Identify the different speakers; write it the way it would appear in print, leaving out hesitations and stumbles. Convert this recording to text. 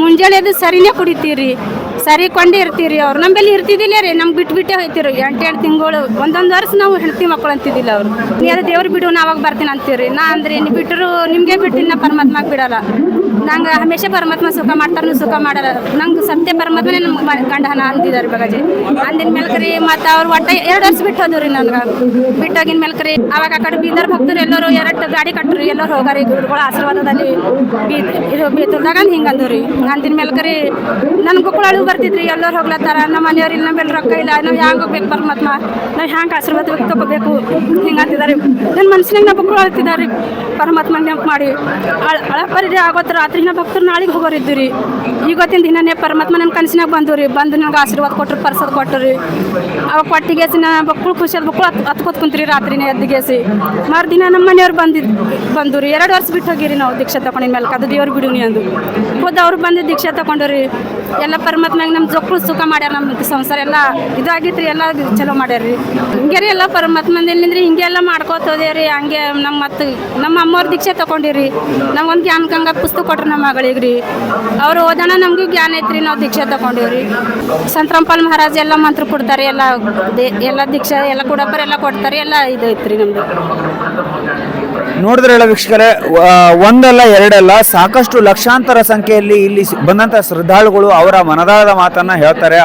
Speaker 1: ಮುಂಜಾನೆ ಅದು ಸರಿನೇ ಕುಡಿತೀರಿ, ಸರಿ ಕೊಂಡೇ ಇರ್ತೀರಿ. ಅವ್ರು ನಮ್ಮಲ್ಲಿ ಇರ್ತಿದ್ದಿಲ್ಲ ರೀ, ನಮ್ಗೆ ಬಿಟ್ಟೇ ಹೋಯ್ತಿರು. 8 ತಿಂಗಳು ಒಂದೊಂದು ವರ್ಷ ನಾವು ಹೆಂಡತಿ ಮಕ್ಕಳು ಅಂತಿದ್ದಿಲ್ಲ ಅವರು. ನೀ ಅದು ದೇವ್ರು ಬಿಡು, ನಾವಾಗ ಬರ್ತೀನಿ ಅಂತೀರಿ. ನಾ ಅಂದ್ರೆ ನೀವು ಬಿಟ್ಟರು ನಿಮಗೆ ಬಿಟ್ಟಿನ ಪರಮಾತ್ಮಗೆ ಬಿಡಲ್ಲ. ನಂಗೆ ಹಮೇಶ ಪರಮಾತ್ಮ ಸುಖ ಮಾಡ್ತಾರೆ, ಸುಖ ಮಾಡಲ್ಲ. ನಂಗೆ ಸತ್ಯ ಪರಮಾತ್ಮನೇ ನಮ್ಮ ಗಂಡನ ಅಂದಿದ್ದಾರೆ ಬಗಾಜಿ. ಅಂದಿನ ಮೇಲೆ ಕರಿ ಮತ್ತು ಅವ್ರು ಒಟ್ಟು 2 ವರ್ಷ ಬಿಟ್ಟು ಹೋದ್ರು ರೀ. ನನಗೆ ಬಿಟ್ಟೋಗಿನ ಮೇಲೆ ಕರಿ ಅವಾಗ ಆ ಕಡೆ ಬೀದರ್ ಭಕ್ತರು ಎಲ್ಲರೂ 2 ಗಾಡಿ ಕಟ್ಟರು, ಎಲ್ಲರೂ ಹೋಗಾರಿ ಗುರುಗಳ ಆಶೀರ್ವಾದದಲ್ಲಿ ಇದು ಬೇತುರ್ದಾಗ ಹಿಂಗೆ ಅಂದ್ರಿ. ಅಂದಿನ ಮೇಲೆ ಕರಿ ನನ್ನ ಮಕ್ಕಳು ಬರ್ತಿದ್ರಿ, ಎಲ್ಲರೂ ಹೋಗ್ಲತ್ತಾರ. ನಮ್ಮ ಮನೆಯವ್ರು ಇಲ್ಲ, ನಮ್ಮ ರೊಕ್ಕ ಇಲ್ಲ, ನಾವು ಹ್ಯಾಂಗೆ ಹೋಗ್ಬೇಕು ಪರಮಾತ್ಮ, ನಾವು ಹ್ಯಾಂಗೆ ಆಶೀರ್ವಾದ ತಗೋಬೇಕು ಹಿಂಗೆ ಅಂತಿದ್ದಾರೆ. ನನ್ನ ಮನಸ್ಸಿನಾಗ ನಾವು ಮಕ್ಕಳು ಅಳ್ತಿದ್ದಾರೆ ಪರಮಾತ್ಮ ನೆನಪು ಮಾಡಿ. ಪರಿಧಿ ಆಗೋತ್ರ ರಾತ್ರಿನ ಭಕ್ತರು ನಾಳೆಗೆ ಹೋಗೋರಿದ್ದು ರೀ. ಇವತ್ತಿನ ದಿನನೇ ಪರಮಾತ್ಮ ನನ್ನ ಕನಸಿನಾಗ ಬಂದು ರೀ, ಬಂದು ನನಗೆ ಆಶೀರ್ವಾದ ಕೊಟ್ಟರು, ಪರ್ಸದ್ ಕೊಟ್ಟರು ರೀ. ಅವಾಗ ಕೊಟ್ಟಿಗೆಸಿ ನಾ ಮಕ್ಕಳು ಖುಷಿಯಾದ ಮಕ್ಕಳು ಹತ್ಕೋತ್ ಕುಂತ್ರಿ ರಾತ್ರಿನೇ ಎದ್ದಿಗೆಸಿ. ಮರುದಿನ ನಮ್ಮ ಮನೆಯವ್ರು ಬಂದು ರೀ. 2 ವರ್ಷ ಬಿಟ್ಟು ಹೋಗಿರಿ ನಾವು ದೀಕ್ಷೆ ತಗೊಂಡಿನ ಮೇಲೆ. ಅದು ದೇವ್ರು ಬಿಡುನಿ ಅಂದು ಖುದ್ದು ಅವ್ರು ಬಂದು ದೀಕ್ಷೆ ತಗೊಂಡು ರೀ. ಎಲ್ಲ ಪರಮಾತ್ಮಗೆ ನಮ್ಮ ಜೊಕ್ಕಳು ಸುಖ ಮಾಡ್ಯಾರ. ನಮ್ಮ ಸಂಸಾರ ಎಲ್ಲ ಇದಾಗಿತ್ತು ರೀ, ಎಲ್ಲ ಚಲೋ ಮಾಡ್ಯಾರ ರೀ. ಹಿಂಗೆ ರೀ ಎಲ್ಲ ಪರಮಾತ್ಮಂದಿಲ್ಲಿಂದ್ರಿ ಹಿಂಗೆಲ್ಲ ಮಾಡ್ಕೋತೋದೇ ರೀ. ಹಂಗೆ ನಮ್ಮ ಅಮ್ಮವ್ರು ದೀಕ್ಷೆ ತಗೊಂಡಿರಿ. ನಮ್ಗೊಂದು ಜ್ಞಾನಗಂಗ ಪುಸ್ತಕ ಕೊಟ್ರು ನಮ್ಮ ಮಗಳಿಗೆ ರೀ. ಅವ್ರು ಓದೋಣ ನಮಗೂ ಜ್ಞಾನ ಐತ್ರಿ, ನಾವು ದೀಕ್ಷೆ ತಗೊಂಡಿವ್ರಿ. ಸಂತರಾಮಪಾಲ್ ಮಹಾರಾಜ್ ಎಲ್ಲ ಮಂತ್ರ ಕೊಡ್ತಾರೆ, ಎಲ್ಲ ದೀಕ್ಷೆ ಎಲ್ಲ ಕೊಡಪ್ಪರ ಎಲ್ಲ ಕೊಡ್ತಾರೆ, ಎಲ್ಲ ಇದು ಐತ್ರಿ ನಮ್ದು.
Speaker 2: ನೋಡಿದ್ರಲ್ಲ ವೀಕ್ಷಕರೇ, ಒಂದಲ್ಲ ಎರಡಲ್ಲ ಸಾಕಷ್ಟು ಲಕ್ಷಾಂತರ ಸಂಖ್ಯೆಯಲ್ಲಿ ಇಲ್ಲಿ ಬಂದಂಥ ಶ್ರದ್ಧಾಳುಗಳು ಅವರ ಮನದಾಳದ ಮಾತನ್ನ ಹೇಳ್ತಾರೆ.